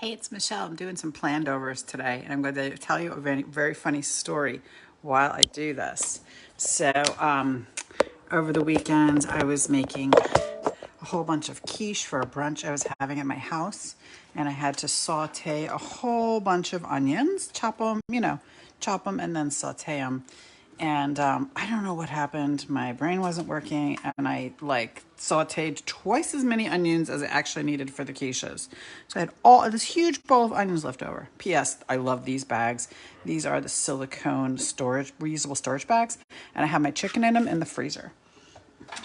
Hey, it's Michelle. I'm doing some plandovers today, and I'm going to tell you a very, very funny story while I do this. Over the weekend, I was making a whole bunch of quiche for a brunch I was having at my house, and I had to saute a whole bunch of onions, chop them and then saute them. And I don't know what happened. My brain wasn't working, and I sauteed twice as many onions as I actually needed for the quiches. So I had all this huge bowl of onions left over. P.S. I love these bags. These are the silicone reusable storage bags, and I have my chicken in them in the freezer.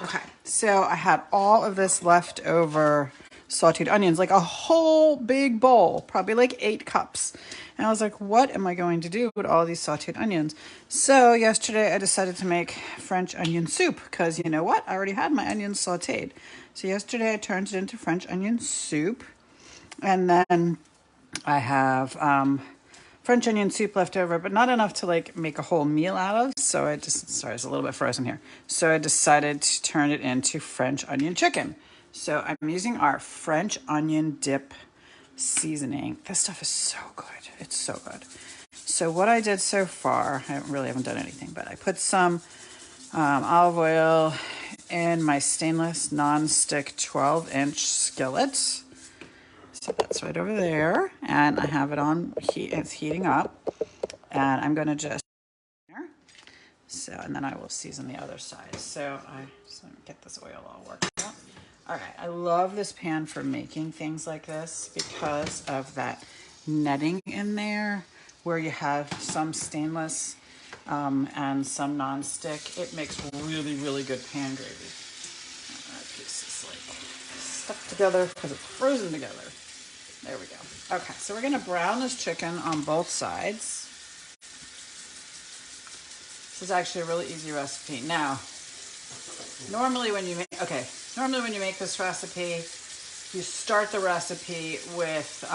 Okay, so I had all of this leftover sauteed onions, like a whole big bowl, probably like 8 cups. And I was like, what am I going to do with all these sauteed onions? So yesterday I decided to make French onion soup because you know what? I already had my onions sauteed. So yesterday I turned it into French onion soup. And then I have French onion soup left over, but not enough to make a whole meal out of. So sorry, it's a little bit frozen here. So I decided to turn it into French onion chicken. So I'm using our French onion dip seasoning. This stuff is so good. It's so good. So what I did so far, I really haven't done anything, but I put some olive oil in my stainless non-stick 12-inch skillet. So that's right over there, and I have it on heat. It's heating up, and I'm going to just and then I will season the other side. So let me get this oil all worked out. All right, I love this pan for making things like this because of that netting in there, where you have some stainless and some non-stick. It makes really, really good pan gravy. That piece is stuck together because it's frozen together. There we go. Okay, so we're gonna brown this chicken on both sides. This is actually a really easy recipe. Now, normally when you make this recipe, you start the recipe with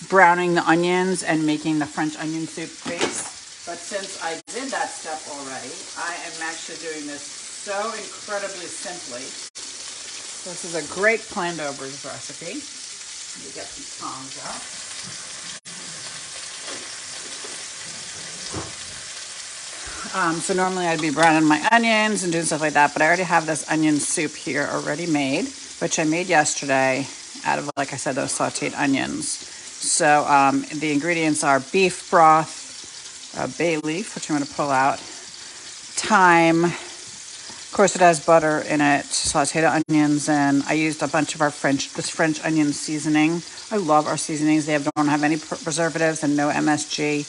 browning the onions and making the French onion soup base. But since I did that step already, I am actually doing this so incredibly simply. This is a great plandovers recipe. Let me get some tongs out. So normally I'd be browning my onions and doing stuff like that, but I already have this onion soup here already made, which I made yesterday out of, like I said, those sauteed onions. So the ingredients are beef broth, bay leaf, which I'm going to pull out, thyme. Of course, it has butter in it, sauteed onions, and I used a bunch of this French onion seasoning. I love our seasonings. They don't have any preservatives and no MSG.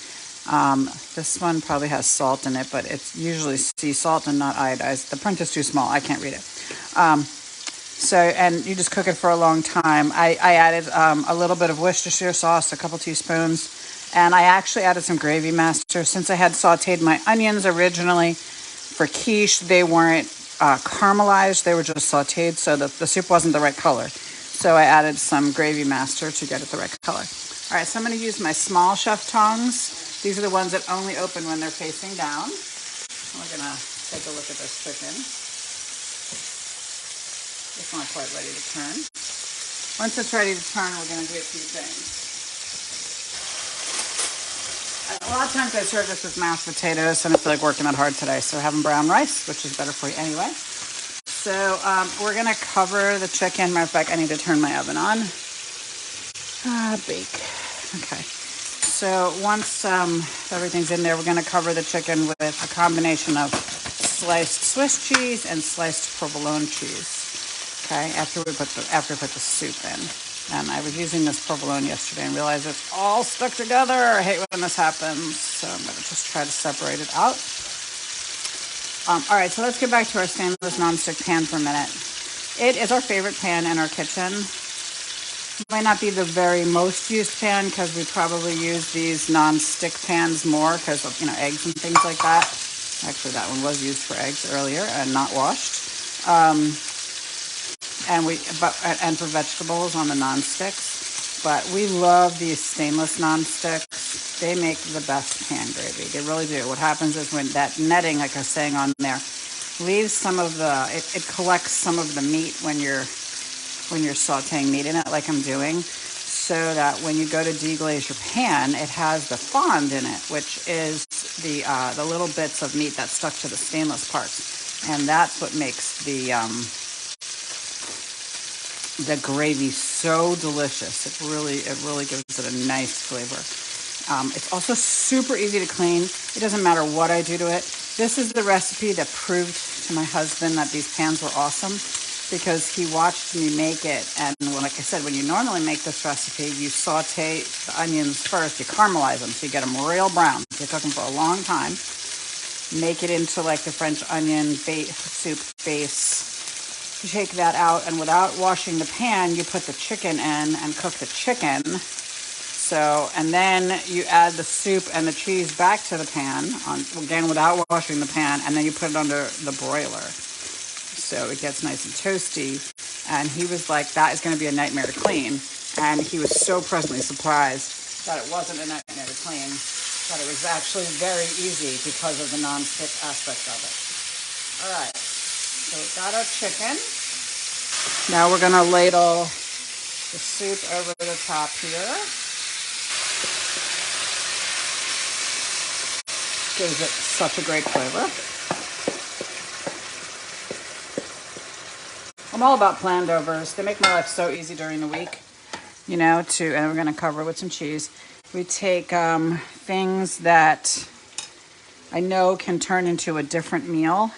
This one probably has salt in it, but it's usually sea salt and not iodized. The print is too small. I can't read it. And you just cook it for a long time. I added a little bit of Worcestershire sauce, a couple teaspoons, and I actually added some gravy master. Since I had sauteed my onions originally for quiche, they weren't caramelized. They were just sauteed, so the soup wasn't the right color. So I added some gravy master to get it the right color. All right, so I'm going to use my small chef tongs. These are the ones that only open when they're facing down. We're going to take a look at this chicken. It's not quite ready to turn. Once it's ready to turn, we're going to do a few things. A lot of times I serve this with mashed potatoes, and I feel like working that hard today. So we're having brown rice, which is better for you anyway. So we're going to cover the chicken. Matter of fact, I need to turn my oven on. Bake. Okay. So once everything's in there, we're going to cover the chicken with a combination of sliced Swiss cheese and sliced provolone cheese. Okay, after we put the soup in. And I was using this provolone yesterday and realized it's all stuck together. I hate when this happens, so I'm going to just try to separate it out. All right, so let's get back to our stainless nonstick pan for a minute. It is our favorite pan in our kitchen. It might not be the very most used pan because we probably use these non-stick pans more because of eggs and things like that. Actually, that one was used for eggs earlier and not washed. And for vegetables on the non-sticks. But we love these stainless non-sticks. They make the best pan gravy. They really do. What happens is when that netting, like I was saying on there, leaves some of it collects some of the meat when you're when you're sauteing meat in it like I'm doing, so that when you go to deglaze your pan, it has the fond in it, which is the little bits of meat that's stuck to the stainless parts. And that's what makes the gravy so delicious. It really gives it a nice flavor. It's also super easy to clean. It doesn't matter what I do to it. This is the recipe that proved to my husband that these pans were awesome, because he watched me make it. And like I said, when you normally make this recipe, you saute the onions first, you caramelize them, so you get them real brown. You cook them for a long time. Make it into like the French onion soup base. You take that out, and without washing the pan, you put the chicken in and cook the chicken. So, and then you add the soup and the cheese back to the pan, again without washing the pan, and then you put it under the broiler. So it gets nice and toasty. And he was like, that is going to be a nightmare to clean. And he was so pleasantly surprised that it wasn't a nightmare to clean, that it was actually very easy because of the non-stick aspect of it. All right, so we've got our chicken. Now we're going to ladle the soup over the top here. Gives it such a great flavor. I'm all about planned overs. They make my life so easy during the week, you know, and we're going to cover it with some cheese. We take things that I know can turn into a different meal.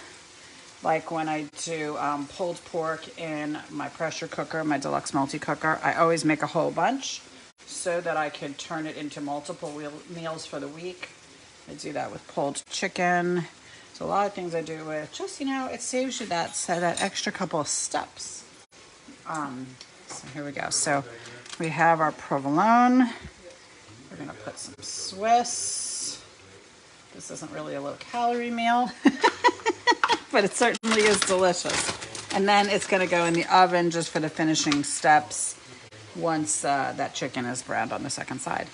Like when I do pulled pork in my pressure cooker, my deluxe multi-cooker, I always make a whole bunch so that I can turn it into multiple meals for the week. I do that with pulled chicken. There's a lot of things I do with just, you know, it saves you that extra couple of steps. So here we go. So we have our provolone. We're going to put some Swiss. This isn't really a low-calorie meal, but it certainly is delicious. And then it's going to go in the oven just for the finishing steps once that chicken is browned on the second side.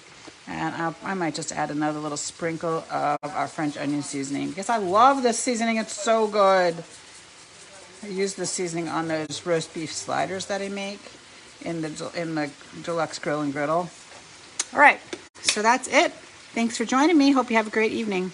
And I might just add another little sprinkle of our French onion seasoning, because I love this seasoning. It's so good. I use this seasoning on those roast beef sliders that I make in the deluxe grill and griddle. All right, so that's it. Thanks for joining me. Hope you have a great evening.